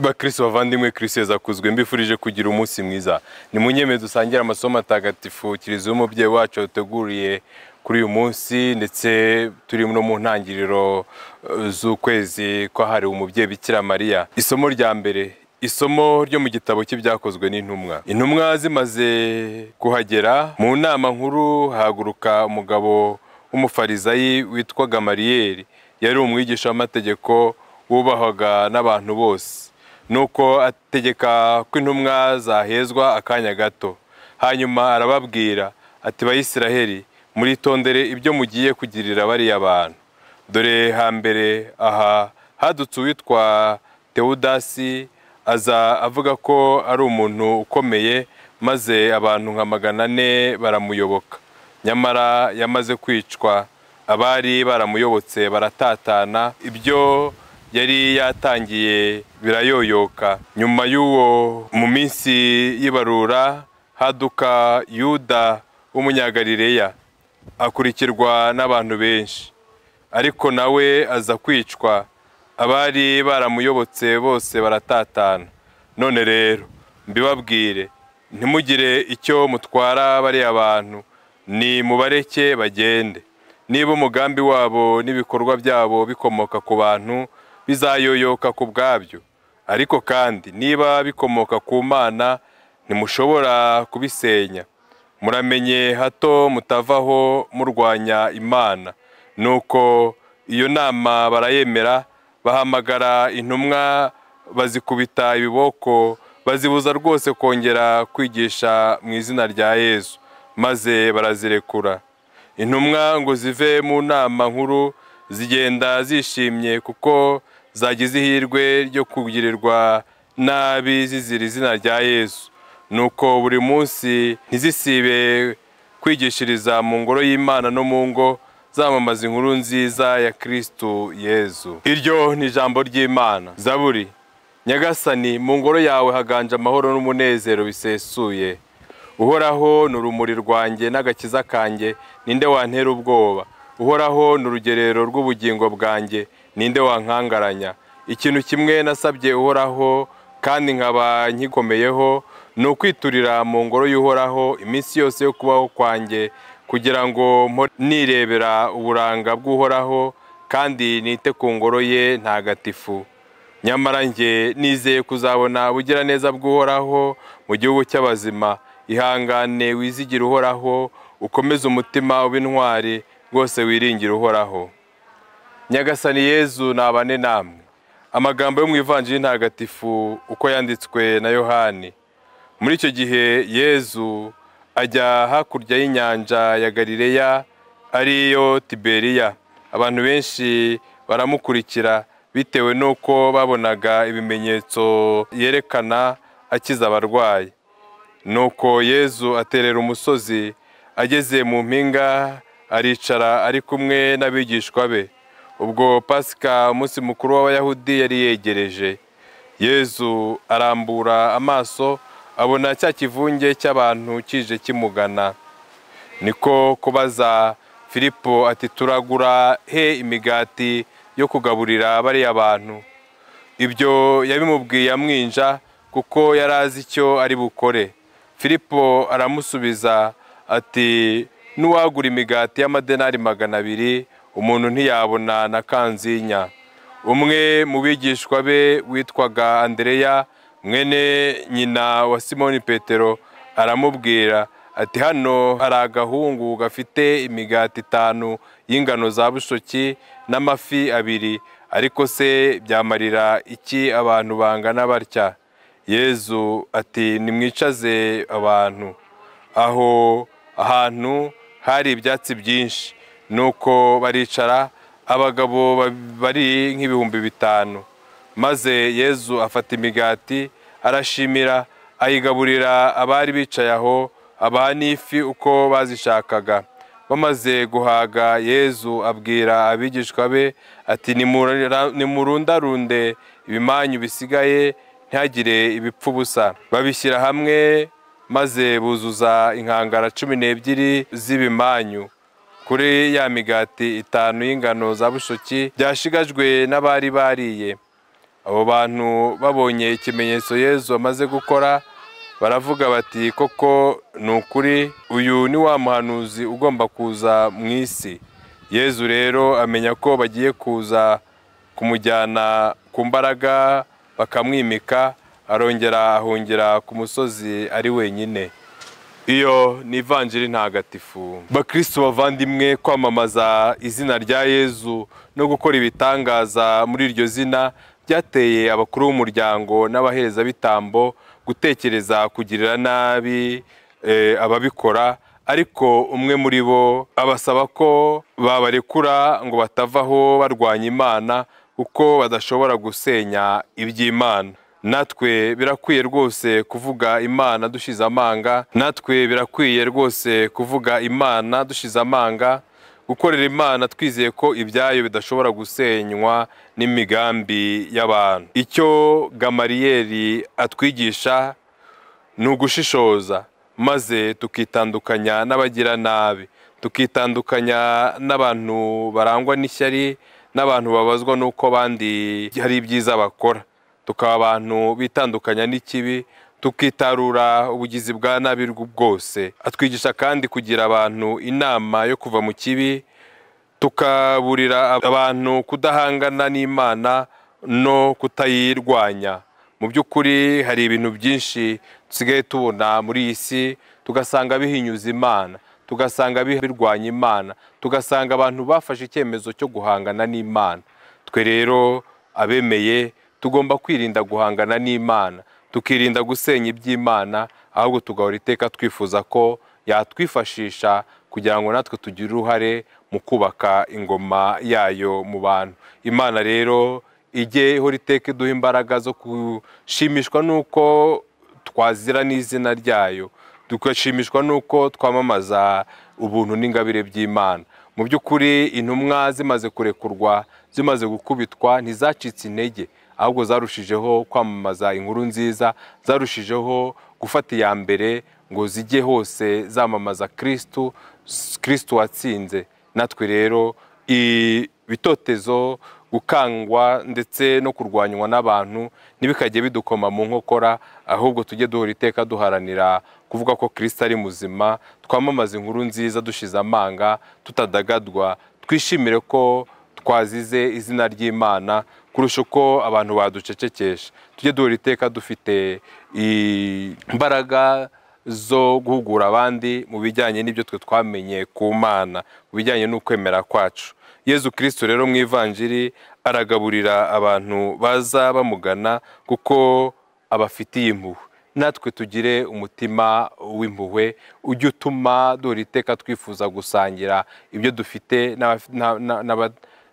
Bakristo bavandimwe, Kristo yazakuzwe, mbifurije kugira umunsi mwiza. Ni munyeme dusangira amasomo atagatifu Kiliziya y'umubyeyi wacu yateguriye kuri uyu munsi, ndetse turi no mu ntangiriro z'ukwezi kwahariwe umubyeyi Bikira Mariya. Isomo rya mbere, isomo ryo mu gitabo cy'ibyakozwe n'intumwa. Intumwa zimaze kuhagera, mu nama nkuru haguruka umugabo w'umufarizayi witwa Gamaliyeli. Yari umwigisha w'amategeko wubahwaga n'abantu bose. Nuko ategeka ko intumwa zahezwa akanya gato. Hanyuma arababwira ati, Bayisiraheli, muritondere ibyo mugiye kugirira bariya bantu. Dore hambere aha hadutse uwitwa Teudasi, aza avuga ko ari umuntu ukomeye, maze abantu nka 400 baramuyoboka. Nyamara yamaze kwicwa, abari baramuyobotse baratatana, ibyo yari yatangiye birayoyoka. Nyuma y'uwo, mu minsi y'ibarura, haduka Yuda w'umunyagalileya, akurikirwa n'abantu benshi, ariko nawe aza kwicwa, abari baramuyobotse bose baratatana. None rero mbibabwire, ntimugire icyo mutwara bariya bantu, ni mubareke bagende. Niba umugambi wabo n'ibikorwa byabo bikomoka ku bantu, bizayoyoka ku bwabyo, ariko kandi niba bikomoka ku Mana, ntimushobora kubisenya. Muramenye hato mutavaho murwanya Imana. Nuko iyo nama barayemera, bahamagara intumwa, bazikubita ibiboko, bazibuza rwose kongera kwigisha mu izina rya Yesu, maze barazirekura. Intumwa ngo zive mu nama nkuru, zigenda zishimye kuko zagize ihirwe ryo kugirirwa nabi zizira izina rya Yesu. Nuko buri munsi ntizisibe kwigishiriza mu ngoro y'Imana no mu ngo, zamamaza inkuru nziza ya Kristo Yesu. Iryo ni ijambo ry'Imana. Zaburi. Nyagasani, mu ngoro yawe haganje amahoro n'umunezero bisesuye. Uhoraho ni urumuri rwanjye n'agakiza kanjye, ninde wantera ubwoba? Uhoraho ni urugerero rw'ubugingo bwanjye, ninde wankangaranya? Ikintu kimwe nasabye Uhoraho, kandi nkaba nkikomeyeho, ni ukwiturira mu ngoro y'Uhoraho iminsi yose yo kubaho kwanjye, kugira ngo nirebera uburanga bw'Uhoraho, kandi nite ku ngoro ye ntagatifu. Nyamara njye nizeye kuzabona ubugiraneza bw'Uhoraho mu gihugu cy'abazima. Ihangane wizigire Uhoraho, ukomeze umutima w'intwari, rwose wiringire Uhoraho. Nyagasani Yezu nabane namwe. Amagambo yo mu Ivanjili ntagatifu uko yanditswe na Yohani. Muri icyo gihe Yezu ajya hakurya y'inyanja ya Galileya, ariyo Tiberiya. Abantu benshi baramukurikira, bitewe n'uko babonaga ibimenyetso yerekana akiza abarwayi. Nuko Yezu aterera umusozi, ageze mu mpinga aricara ari kumwe n'abigishwa be. Ubwo Pasika, umunsi mukuru w'Abayahudi, yari yegereje. Yezu arambura amaso, abona cya kivunge cy'abantu kije kimugana. Niko kubaza Filipo ati, turagura he imigati yo kugaburira bariya bantu? Ibyo yabimubwiye amwinja, kuko yari azi icyo ari bukore. Filipo aramusubiza ati, n'uwagura imigati y'amadenari 200, umuntu ntiyabona na kanzinya. Umwe mu bigishwa be witwaga Andereya, mwene nyina wa Simoni Petero, aramubwira ati, hano hari agahungu gafite imigati 5 y'ingano za bushoki n'amafi 2, ariko se byamarira iki abantu bangana batya? Yezu ati, nimwicaze abantu. Aho ahantu hari ibyatsi byinshi, nuko baricara, abagabo bari nk'ibihumbi 5. Maze Yezu afata imigati, arashimira, ayigaburira abari bicaye aho, abaha n'ifi uko bazishakaga. Bamaze guhaga, Yezu abwira abigishwa be ati, nimurundarunde ibimanyu bisigaye, ntihagire ibipfa ubusa. Babishyira hamwe, maze buzuza inkangara 12 z'ibimanyu, kuri ya migati 5 y'ingano za bushoki byashigajwe n'abari bariye. abo bantu babonye ikimenyetso Yezu amaze gukora baravuga bati koko ni ukuri uyu ni wa muhanuzi ugomba kuza mu isi. Yezu rero amenya ko bagiye kuza kumujyana ku mbaraga bakamwimika, arongera ahungira ku musozi ari wenyine. Iyo ni ivanjiri ntagatifu. Bakristo bavandimwe, kwamamaza izina rya Yezu no gukora ibitangaza muri iryo zina byateye abakuru b'umuryango n'abaherezabitambo gutekereza kugirira nabi ababikora, ariko umwe muri bo abasaba ko babarekura ngo batavaho barwanya Imana kuko badashobora gusenya iby'Imana. Natwe birakwiye rwose kuvuga Imana dushize amanga, natwe birakwiye rwose kuvuga Imana dushize amanga, gukorera Imana twizeye ko ibyayo bidashobora gusenywa n'imigambi y'abantu. Icyo Gamariyeri atwigisha ni ugushishoza, maze tukitandukanya n'abagira nabi, tukitandukanya n'abantu barangwa n'ishyari, n'abantu babazwa n'uko abandi hari ibyiza bakora, tukaba abantu bitandukanya n'ikibi, tukitarura ubugizi bwa nabi bwose. Atwigisha kandi kugira abantu inama yo kuva mu kibi, tukaburira abantu kudahangana n'Imana no kutayirwanya. Mu by'ukuri hari ibintu byinshi dusigaye tubona muri iyi si, tugasanga bihinyuza Imana, tugasanga birwanya Imana, tugasanga abantu bafashe icyemezo cyo guhangana n'Imana. Twe rero abemeye tugomba kwirinda guhangana n'Imana, tukirinda gusenya iby'Imana, ahubwo tugahora iteka twifuza ko yatwifashisha kugira ngo natwe tugire uruhare mu kubaka ingoma yayo mu bantu. Imana rero ijye ihora iteka iduha imbaraga zo gushimishwa n'uko twazira n'izina ryayo, tugashimishwa n'uko twamamaza ubuntu n'ingabire by'Imana. Mu by'ukuri intumwa zimaze kurekurwa, zimaze gukubitwa, ntizacitse intege, ahubwo zarushijeho kwamamaza inkuru nziza, zarushijeho gufata iya mbere ngo zijye hose zamamaza Kristo watsinze. Natwe rero ibitotezo, gukangwa ndetse no kurwanywa n'abantu ntibikajye bidukoma mu nkokora, ahubwo tujye duhora iteka duharanira kuvuga ko Kristo ari muzima, twamamaza inkuru nziza dushize amanga, tutadagadwa, twishimire ko twazize izina ry'Imana kurusha uko abantu baducecekesha. Tujye duhora iteka dufite imbaraga zo guhugura abandi mu bijyanye n'ibyo twe twamenye ku Mana, mu bijyanye n'ukwemera kwacu. Yezu Kristo rero mu ivanjiri aragaburira abantu baza bamugana kuko abafitiye impuhwe. Natwe tugire umutima w'impuhwe ujye utuma duhora iteka twifuza gusangira ibyo dufite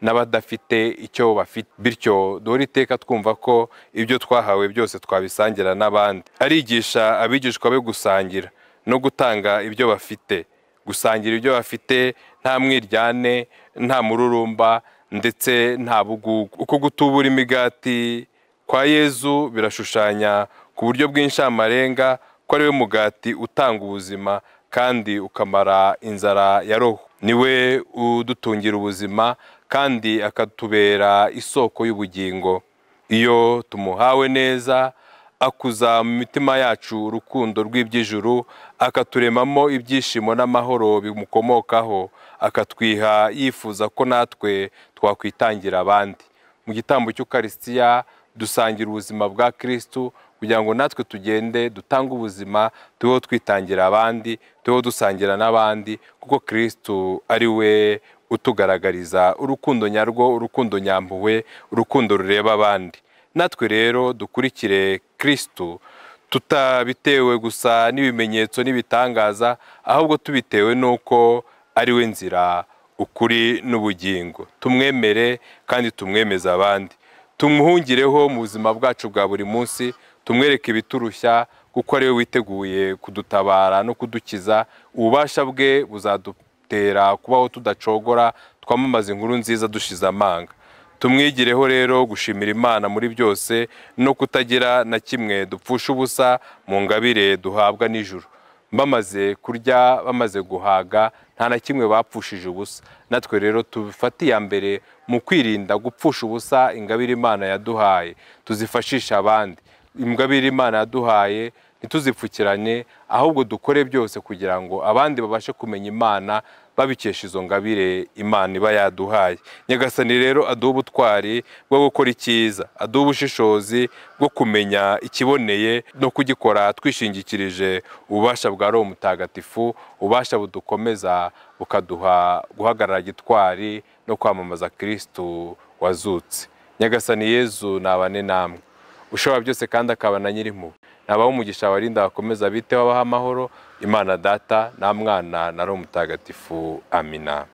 n'abadafite icyo bafite, bityo duhora iteka twumva ko ibyo twahawe byose twabisangira n'abandi. Arigisha abigishwa be gusangira no gutanga ibyo bafite, gusangira ibyo bafite nta mwiryane, nta mururumba ndetse nta bugugu. Uko gutubura imigati kwa Yezu birashushanya ku buryo bw'inshamarenga ko ari we mugati utanga ubuzima kandi ukamara inzara ya roho. Niwe udutungira ubuzima kandi akatubera isoko y'ubugingo. Iyo tumuhawe neza, akuza mu mitima yacu urukundo rw'iby'ijuru, akaturemamo ibyishimo n'amahoro bimukomokaho, akatwiha yifuza ko natwe twakwitangira abandi. Mu gitambo cy'Ukaristiya dusangira ubuzima bwa Kristo kugira ngo natwe tugende dutanga ubuzima, tubeho twitangira abandi, tubeho dusangira n'abandi, kuko Kristo ari we utugaragariza urukundo nyarwo, urukundo nyampuhwe, urukundo rureba abandi. Natwe rero dukurikire Kristo, tutabitewe gusa n'ibimenyetso n'ibitangaza, ahubwo tubitewe n'uko ari we nzira, ukuri n'ubugingo. Tumwemere kandi tumwemeza abandi, tumuhungireho mu buzima bwacu bwa buri munsi, tumwereke ibiturushya kuko ari we witeguye kudutabara no kudukiza. Ububasha bwe buzadutera kubaho tudacogora, twamamaza inkuru nziza dushize amanga. Tumwigireho rero gushimira Imana muri byose no kutagira na kimwe dupfusha ubusa mu ngabire duhabwa n'ijuru. bamaze kurya bamaze guhaga nta na kimwe bapfushije ubusa. Natwe rero tubifatiye mbere mu kwirinda gupfusha ubusa ingabire Imana yaduhaye, tuzifashisha abandi. Ingabire Imana yaduhaye ntituzipfukiranye, ahubwo dukore byose kugira ngo abandi babashe kumenya Imana babikesha izo ngabire Imana iba yaduhaye. Nyagasani rero aduha ubutwari bwo gukora icyiza, aduha ubushishozi bwo kumenya ikiboneye no kugikora twishingikirije ububasha bwa Roho Mutagatifu, ububasha budukomeza bukaduha guhagarara gitwari no kwamamaza Kristo wazutse. Nyagasani Yezu nabane namwe, ushobora byose kandi akaba na Nyirimpuhwe, nabaho umugisha warinda bakomeza bite babaha amahoro. Imana Data na Mwana na Roho Mutagatifu. Amina.